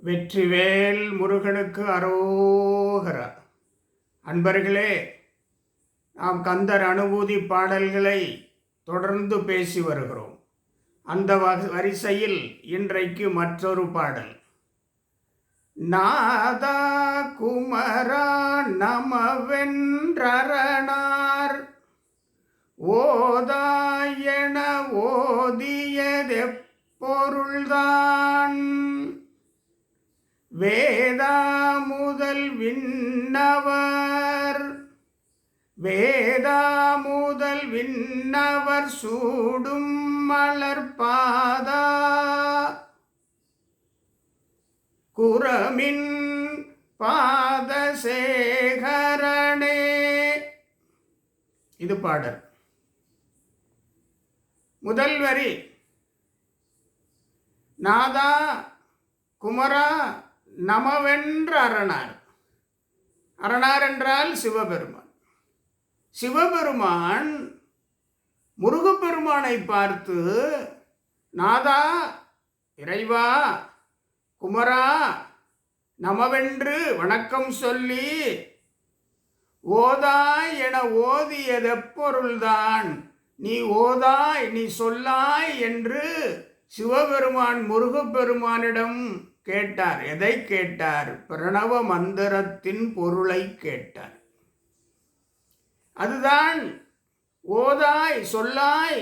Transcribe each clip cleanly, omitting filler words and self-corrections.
வெற்றிவேல் முருகனுக்கு அரோகரா. அன்பர்களே, நாம் கந்தர் அனுபூதி பாடல்களை தொடர்ந்து பேசி வருகிறோம். அந்த வரிசையில் இன்றைக்கு மற்றொரு பாடல். நாதா குமரா நமவென்றரணார் ஓதாயன ஓதியதெப்பொருள்தான் வேதா முதல் விண்ணவர் சூடும் மலர்பாதா குரமின் பாதசேகரனே. இது பாடல். முதல் வரி, நாதா குமரா நமவென்ற அரணார். அரணார் என்றால் சிவபெருமான். சிவபெருமான் முருகப்பெருமானை பார்த்து, நாதா, இறைவா, குமரா, நமவென்று வணக்கம் சொல்லி ஓதாய் என ஓதியதெப்பொருள்தான், நீ ஓதாய், நீ சொல்லாய் என்று சிவபெருமான் முருகப்பெருமானிடம் கேட்டார். எதை கேட்டார்? பிரணவ மந்திரத்தின் பொருளை கேட்டார். அதுதான் ஓதாய், சொல்லாய்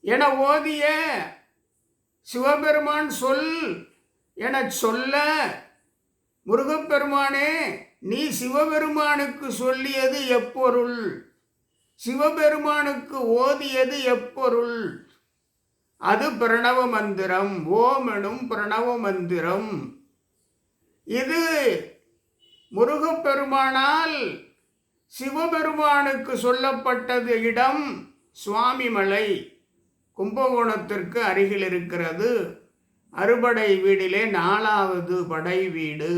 என ஓதிய சிவபெருமான் சொல் என சொல்ல, முருகப்பெருமானே, நீ சிவபெருமானுக்கு சொல்லியது எப்பொருள்? சிவபெருமானுக்கு ஓதியது எப்பொருள்? அது பிரணவ மந்திரம், ஓம் எனும் பிரணவ மந்திரம். இது முருகப்பெருமானால் சிவபெருமானுக்கு சொல்லப்பட்டது இடம் சுவாமிமலை, கும்பகோணத்திற்கு அருகில் இருக்கிறது. அறுபடை வீடிலே 4வது படை வீடு.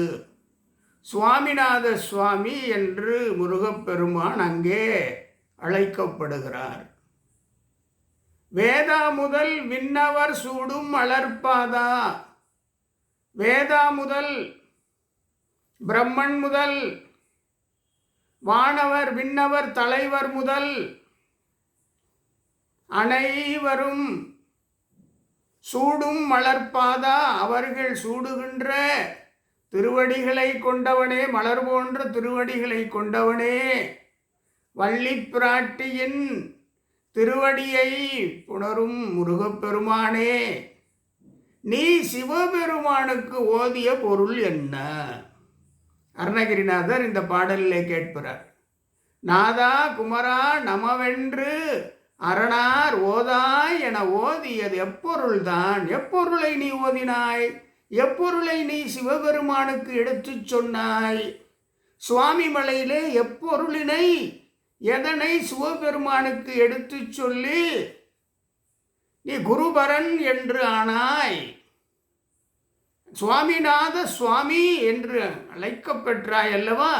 சுவாமிநாத சுவாமி என்று முருகப்பெருமான் அங்கே அழைக்கப்படுகிறார். வேதா முதல் விண்ணவர் சூடும் மலர்பாதா. வேதா முதல், பிரம்மன் முதல், வானவர் விண்ணவர் தலைவர் முதல் அனைவரும் சூடும் மலர்பாதா, அவர்கள் சூடுகின்ற திருவடிகளை கொண்டவனே, மலர் போன்ற திருவடிகளை கொண்டவனே, வள்ளி பிராட்டியின் திருவடியை புணரும் முருகப்பெருமானே, நீ சிவபெருமானுக்கு ஓதிய பொருள் என்ன? அருணகிரிநாதர் இந்த பாடலிலே கேட்கிறார். நாதா குமரா நமவென்று அரணார் ஓதாய் என ஓதியது எப்பொருள்தான்? எப்பொருளை நீ ஓதினாய்? எப்பொருளை நீ சிவபெருமானுக்கு எடுத்துச் சொன்னாய்? சுவாமிமலையிலே எப்பொருளினை, எதனை சிவபெருமானுக்கு எடுத்து சொல்லி நீ குருபரன் என்று ஆனாய்? சுவாமிநாத சுவாமி என்று அழைக்கப்பெற்றாய் அல்லவா?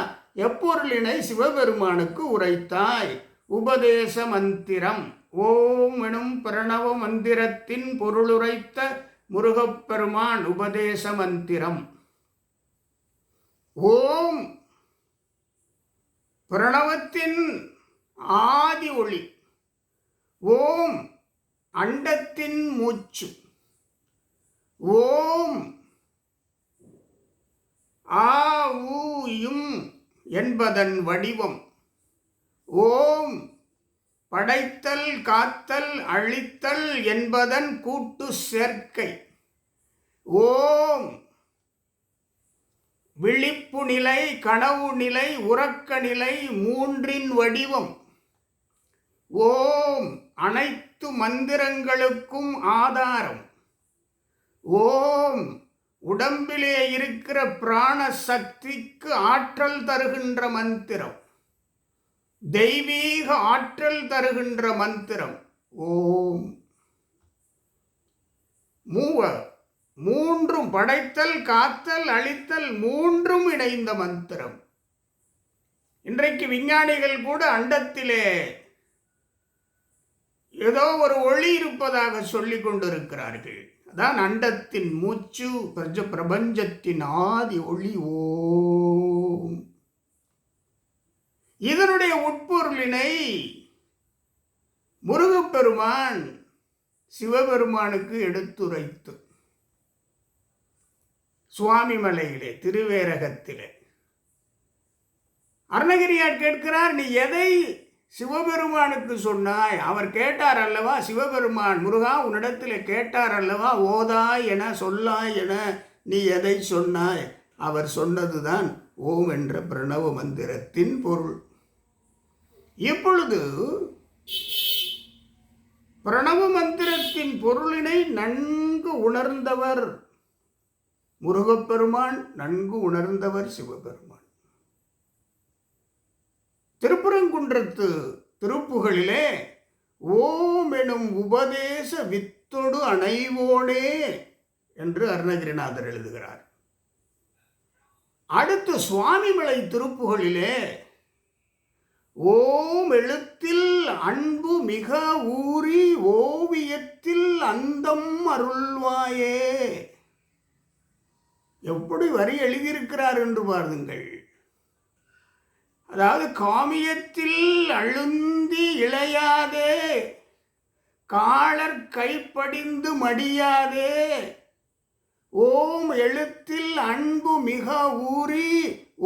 எப்பொருளினை சிவபெருமானுக்கு உரைத்தாய்? உபதேச மந்திரம், ஓம் எனும் பிரணவ மந்திரத்தின் பொருளுரைத்த முருகப்பெருமான் உபதேச மந்திரம். ஓம் பிரணவத்தின் ஆதி ஒளி, ஓம் அண்டத்தின் மூச்சு, ஓம் ஆ ஊ யும் என்பதன் வடிவம், ஓம் படைத்தல் காத்தல் அழித்தல் என்பதன் கூட்டு சேர்க்கை, ஓம் விழிப்பு நிலை, கனவு நிலை, உறக்க நிலை மூன்றின் வடிவம், ஓம் அனைத்து மந்திரங்களுக்கும் ஆதாரம், ஓம் உடம்பிலே இருக்கிற பிராண சக்திக்கு ஆற்றல் தருகின்ற மந்திரம், தெய்வீக ஆற்றல் தருகின்ற மந்திரம். ஓம் மூன்றும், படைத்தல் காத்தல் அழித்தல் மூன்றும் இணைந்த மந்திரம். இன்றைக்கு விஞ்ஞானிகள் கூட அண்டத்திலே ஏதோ ஒரு ஒளி இருப்பதாக சொல்லிக் கொண்டிருக்கிறார்கள். அதான் அண்டத்தின் மூச்சு, பிரபஞ்சத்தின் ஆதி ஒளி ஓம். இதனுடைய உட்பொருளினை முருகப்பெருமான் சிவபெருமானுக்கு எடுத்துரைத்து சுவாமிமலையிலே திருவேரகத்திலே அருணகிரியார் கேட்கிறார், நீ எதை சிவபெருமானுக்கு சொன்னாய்? அவர் கேட்டார் அல்லவா, சிவபெருமான் முருகா உன்னிடத்தில் கேட்டார் அல்லவா, ஓதாய் என சொல்லாய் என நீ எதை சொன்னாய்? அவர் சொன்னதுதான் ஓம் என்ற பிரணவ மந்திரத்தின் பொருள். இப்பொழுது பிரணவ மந்திரத்தின் பொருளினை நன்கு உணர்ந்தவர் முருகப்பெருமான், நன்கு உணர்ந்தவர் சிவபெருமான். திருப்பரங்குன்றத்து திருப்புகளிலே ஓம் எனும் உபதேச வித்தொடு அணைவோனே என்று அருணகிரிநாதர் எழுதுகிறார். அடுத்து சுவாமிமலை திருப்புகளிலே ஓம் எழுத்தில் அன்பு மிக ஊறி ஓவியத்தில் அந்தம் அருள்வாயே. எப்படி வரி எழுதியிருக்கிறார் என்று பாருங்கள். அதாவது காமியத்தில் அழுந்தி இளையாதே, காலர் கைப்படிந்து மடியாதே, ஓம் எழுத்தில் அன்பு மிக ஊறி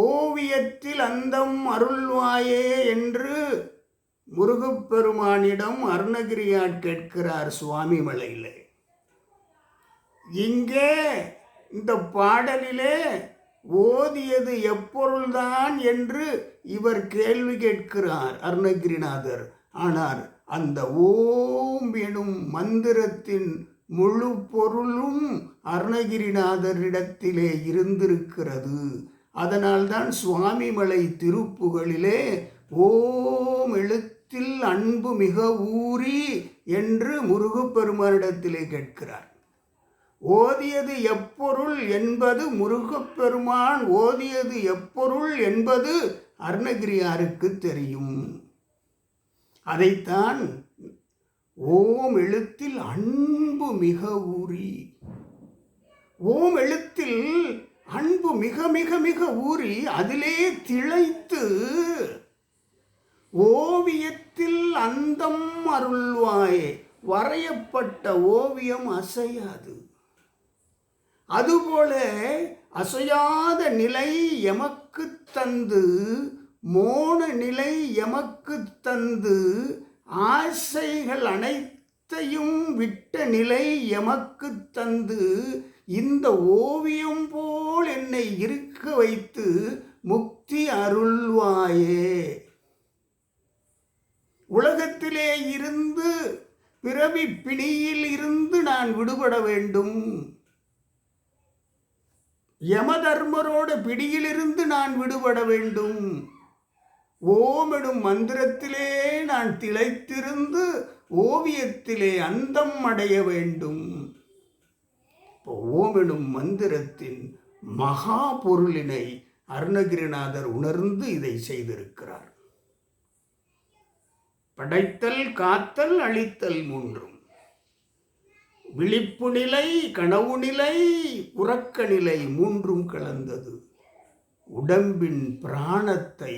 ஓவியத்தில் அந்தம் அருள்வாயே என்று முருகப்பெருமானிடம் அருணகிரியார் கேட்கிறார் சுவாமிமலையிலே. இங்கே இந்த பாடலிலே ஓதியது எப்பொருள்தான் என்று இவர் கேள்வி கேட்கிறார் அருணகிரிநாதர். ஆனால் அந்த ஓம் எனும் மந்திரத்தின் முழு பொருளும் அருணகிரிநாதரிடத்திலே இருந்திருக்கிறது. அதனால்தான் சுவாமிமலை திருப்புகளிலே ஓம் எழுத்தில் அன்பு மிக ஊறி என்று முருகப்பெருமானிடத்திலே கேட்கிறார். ஓதியது எப்பொருள் என்பது முருகப்பெருமான் ஓதியது எப்பொருள் என்பது அருணகிரியாருக்கு தெரியும். அதைத்தான் ஓம் எழுத்தில் அன்பு மிக ஊறி, ஓம் எழுத்தில் அன்பு மிக மிக மிக ஊறி அதிலே திளைத்து ஓவியத்தில் அந்தம் அருள்வாயே. வரையப்பட்ட ஓவியம் அசையாது, அதுபோல அசையாத நிலை எமக்கு தந்து, மோன நிலை எமக்கு தந்து, ஆசைகள் அனைத்தையும் விட்ட நிலை எமக்கு தந்து, இந்த ஓவியம் போல் என்னை இருக்க வைத்து முக்தி அருள்வாயே. உலகத்திலே இருந்து பிறவி பிணியில் இருந்து நான் விடுபட வேண்டும், யமதர்மரோட பிடியிலிருந்து நான் விடுபட வேண்டும், ஓம் எனும் மந்திரத்திலே நான் திளைத்திருந்து ஓவியத்திலே அந்தம் அடைய வேண்டும். ஓம் எனும் மந்திரத்தின் மகா பொருளினை அருணகிரிநாதர் உணர்ந்து இதை செய்திருக்கிறார். படைத்தல், காத்தல், அழித்தல் மூன்றும், விழிப்பு நிலை, கனவு நிலை, உறக்க நிலை மூன்றும் கலந்தது. உடம்பின் பிராணத்தை,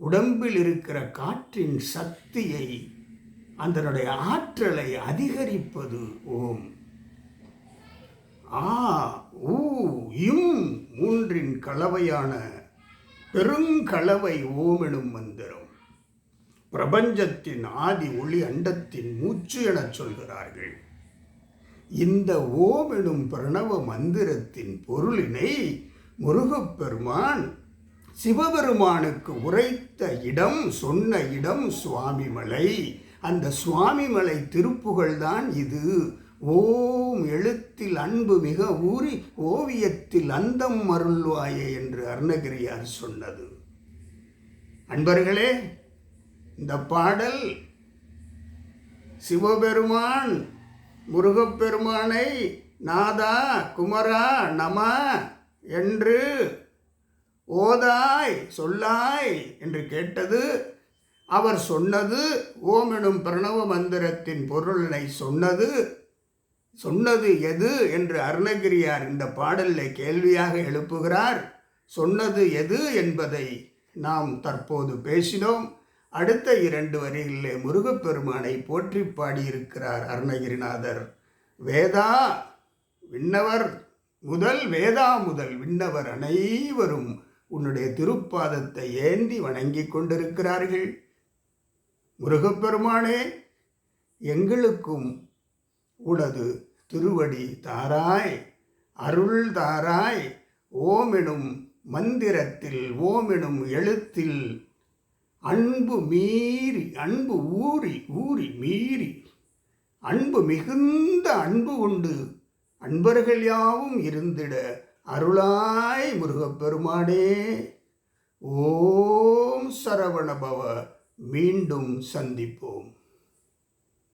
உடம்பில் இருக்கிற காற்றின் சக்தியை, அதனுடைய ஆற்றலை அதிகரிப்பது ஓம். ஆ ஊ இம் மூன்றின் கலவையான பெருங்கலவை ஓம் எனும் மந்திரம். பிரபஞ்சத்தின் ஆதி ஒளி, அண்டத்தின் மூச்சு எனச் சொல்கிறார்கள். இந்த ஓம் எனும் பிரணவ மந்திரத்தின் பொருளினை முருகப்பெருமான் சிவபெருமானுக்கு உரைத்த இடம், சொன்ன இடம் சுவாமிமலை. அந்த சுவாமிமலை திருப்புகழ்தான் இது. ஓம் எழுத்தில் அன்பு மிக ஊறி ஓவியத்தில் அந்தம் அருள்வாயே என்று அருணகிரியார் சொன்னது. அன்பர்களே, இந்த பாடல் சிவபெருமான் முருகப்பெருமானை நாதா குமரா நம என்று ஓதாய் சொல்லாய் என்று கேட்டது. அவர் சொன்னது ஓம் எனும் பிரணவ மந்திரத்தின் பொருளினை சொன்னது. சொன்னது எது என்று அருணகிரியார் இந்த பாடலில் கேள்வியாக எழுப்புகிறார். சொன்னது எது என்பதை நாம் தற்போது பேசினோம். அடுத்த 2 வரிகளிலே முருகப்பெருமானை போற்றி பாடியிருக்கிறார் அருணகிரிநாதர். வேதா விண்ணவர் முதல் வேதா முதல் விண்ணவர் அனைவரும் உன்னுடைய திருப்பாதத்தை ஏந்தி வணங்கி கொண்டிருக்கிறார்கள். முருகப்பெருமானே, எங்களுக்கும் உனது திருவடி தாராய், அருள் தாராய். ஓமெனும் மந்திரத்தில், ஓமெனும் எழுத்தில் அன்பு மீறி, அன்பு ஊறி ஊறி மீறி, அன்பு மிகுந்த அன்பு கொண்டு அன்பர்கள் யாவும் இருந்திட அருளாய் முருகப்பெருமானே. ஓம் சரவணபவ. மீண்டும் சந்திப்போம்.